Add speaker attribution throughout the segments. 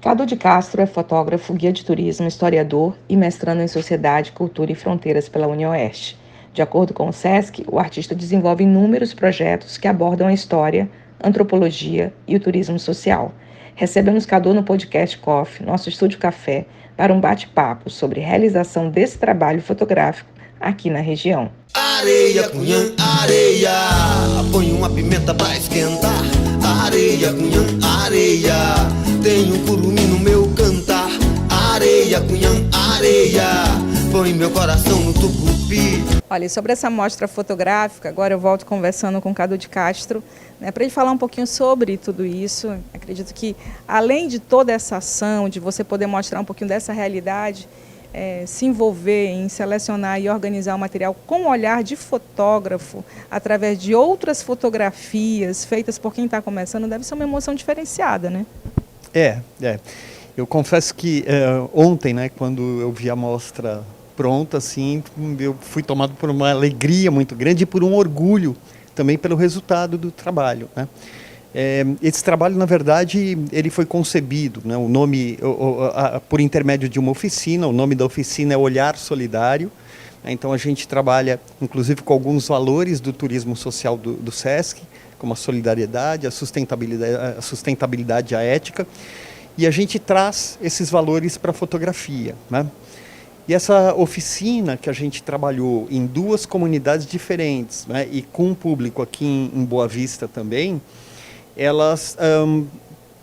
Speaker 1: Cadu de Castro é fotógrafo, guia de turismo, historiador e mestrando em Sociedade, Cultura e Fronteiras pela UniOeste. De acordo com o SESC, o artista desenvolve inúmeros projetos que abordam a história, antropologia e o turismo social. Recebemos Cadu no podcast Coffee, nosso estúdio café, para um bate-papo sobre realização desse trabalho fotográfico aqui na região.
Speaker 2: Areia, cunhã, areia, põe uma pimenta pra esquentar. Areia, cunhã, areia, tem um curumim no meu cantar. Areia, cunhã, areia, põe meu coração no tucupi.
Speaker 3: Olha, e sobre essa mostra fotográfica, agora eu volto conversando com o Cadu de Castro, para ele falar um pouquinho sobre tudo isso. Acredito que, além de toda essa ação, de você poder mostrar um pouquinho dessa realidade, se envolver em selecionar e organizar o material com o olhar de fotógrafo, através de outras fotografias feitas por quem está começando, deve ser uma emoção diferenciada, né?
Speaker 4: Eu confesso que ontem, quando eu vi a mostra pronta, assim, eu fui tomado por uma alegria muito grande e por um orgulho também pelo resultado do trabalho, né? Esse trabalho, na verdade, ele foi concebido, né, o nome, por intermédio de uma oficina. O nome da oficina é Olhar Solidário, né? Então a gente trabalha, inclusive, com alguns valores do turismo social do SESC, como a solidariedade, a sustentabilidade, a ética, e a gente traz esses valores para a fotografia, né? E essa oficina que a gente trabalhou em duas comunidades diferentes, né, e com um público aqui em Boa Vista também, elas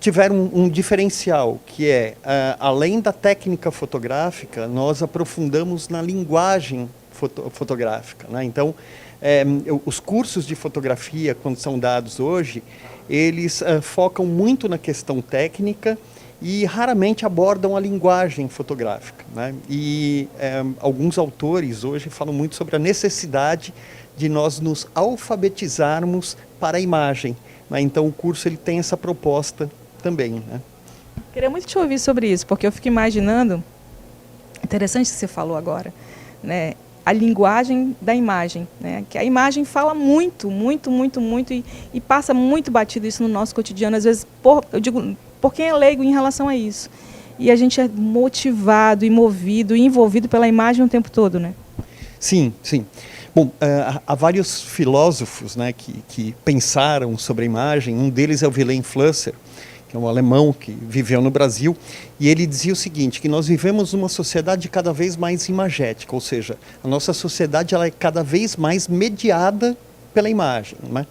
Speaker 4: tiveram um diferencial, que é, além da técnica fotográfica, nós aprofundamos na linguagem fotográfica, né? Então, os cursos de fotografia, quando são dados hoje, eles focam muito na questão técnica e raramente abordam a linguagem fotográfica, né? E alguns autores hoje falam muito sobre a necessidade de nós nos alfabetizarmos para a imagem, né? Então o curso ele tem essa proposta também, né?
Speaker 3: Queria muito te ouvir sobre isso, porque eu fico imaginando, interessante o que você falou agora, né? A linguagem da imagem, né? Que a imagem fala muito, muito, muito, muito e passa muito batido isso no nosso cotidiano, às vezes, eu digo, por quem é leigo em relação a isso. E a gente é motivado, e movido, e envolvido pela imagem o tempo todo, né?
Speaker 4: Sim, sim. Bom, há vários filósofos, né, que pensaram sobre a imagem. Um deles é o Wilhelm Flusser, que é um alemão que viveu no Brasil, e ele dizia o seguinte, que nós vivemos numa sociedade cada vez mais imagética, ou seja, a nossa sociedade ela é cada vez mais mediada pela imagem, né?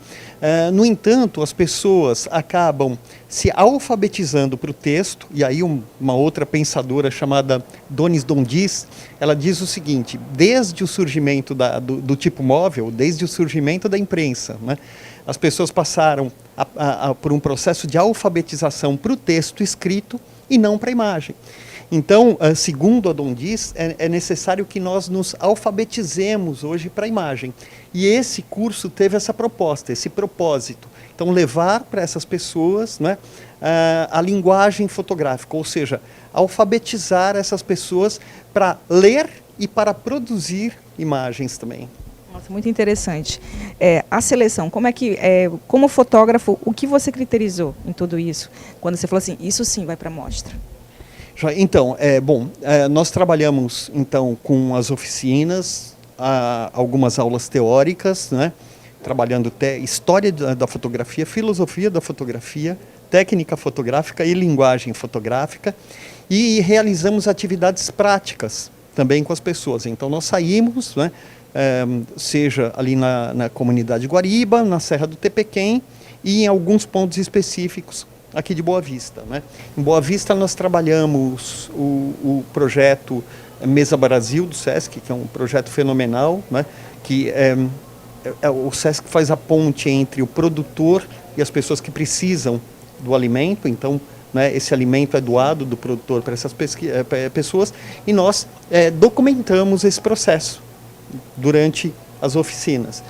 Speaker 4: No entanto, as pessoas acabam se alfabetizando para o texto, e aí uma outra pensadora chamada Donis Dondiz, ela diz o seguinte, desde o surgimento do tipo móvel, desde o surgimento da imprensa, né, as pessoas passaram por um processo de alfabetização para o texto escrito e não para a imagem. Então, segundo a Dondiz, é necessário que nós nos alfabetizemos hoje para a imagem. E esse curso teve essa proposta, esse propósito. Então, levar para essas pessoas, né, a linguagem fotográfica, ou seja, alfabetizar essas pessoas para ler e para produzir imagens também.
Speaker 3: Nossa, muito interessante. A seleção, como fotógrafo, o que você criterizou em tudo isso? Quando você falou assim, isso sim vai para a mostra.
Speaker 4: Então, nós trabalhamos então com as oficinas, algumas aulas teóricas, né, trabalhando história da fotografia, filosofia da fotografia, técnica fotográfica e linguagem fotográfica, e realizamos atividades práticas também com as pessoas. Então nós saímos, né, seja ali na comunidade Guariba, na Serra do Tepequém e em alguns pontos específicos aqui de Boa Vista, né? Em Boa Vista nós trabalhamos o projeto Mesa Brasil do SESC, que é um projeto fenomenal, né? Que o SESC faz a ponte entre o produtor e as pessoas que precisam do alimento. Então, né, esse alimento é doado do produtor para essas pessoas e nós documentamos esse processo durante as oficinas.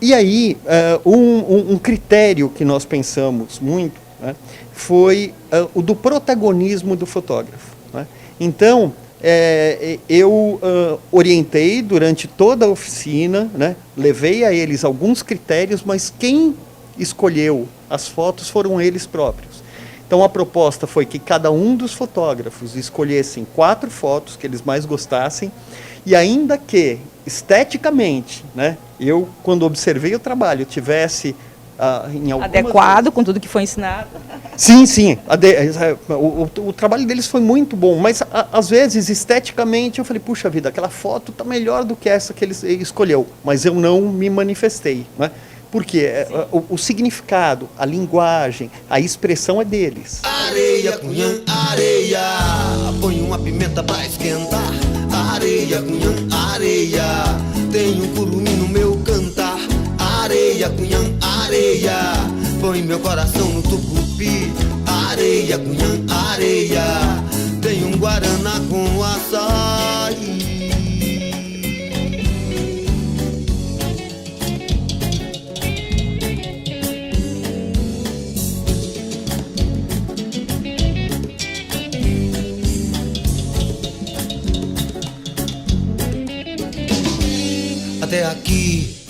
Speaker 4: E aí, um critério que nós pensamos muito, né, foi o do protagonismo do fotógrafo, né? Então, eu orientei durante toda a oficina, né, levei a eles alguns critérios, mas quem escolheu as fotos foram eles próprios. Então a proposta foi que cada um dos fotógrafos escolhessem 4 fotos que eles mais gostassem, e ainda que esteticamente, né, eu quando observei o trabalho tivesse em algumas...
Speaker 3: Adequado com tudo que foi ensinado.
Speaker 4: Sim, sim. O trabalho deles foi muito bom, mas às vezes, esteticamente, eu falei, puxa vida, aquela foto está melhor do que essa que ele escolheu, mas eu não me manifestei, né? Porque o significado, a linguagem, a expressão é deles.
Speaker 2: Areia, cunhã, areia, põe uma pimenta pra esquentar. Areia, cunhã, areia, tem um curumim no meu cantar. Areia, cunhã, areia, põe meu coração no tucupi. Areia, cunhã, areia, tem um guaraná com açaí. Até aqui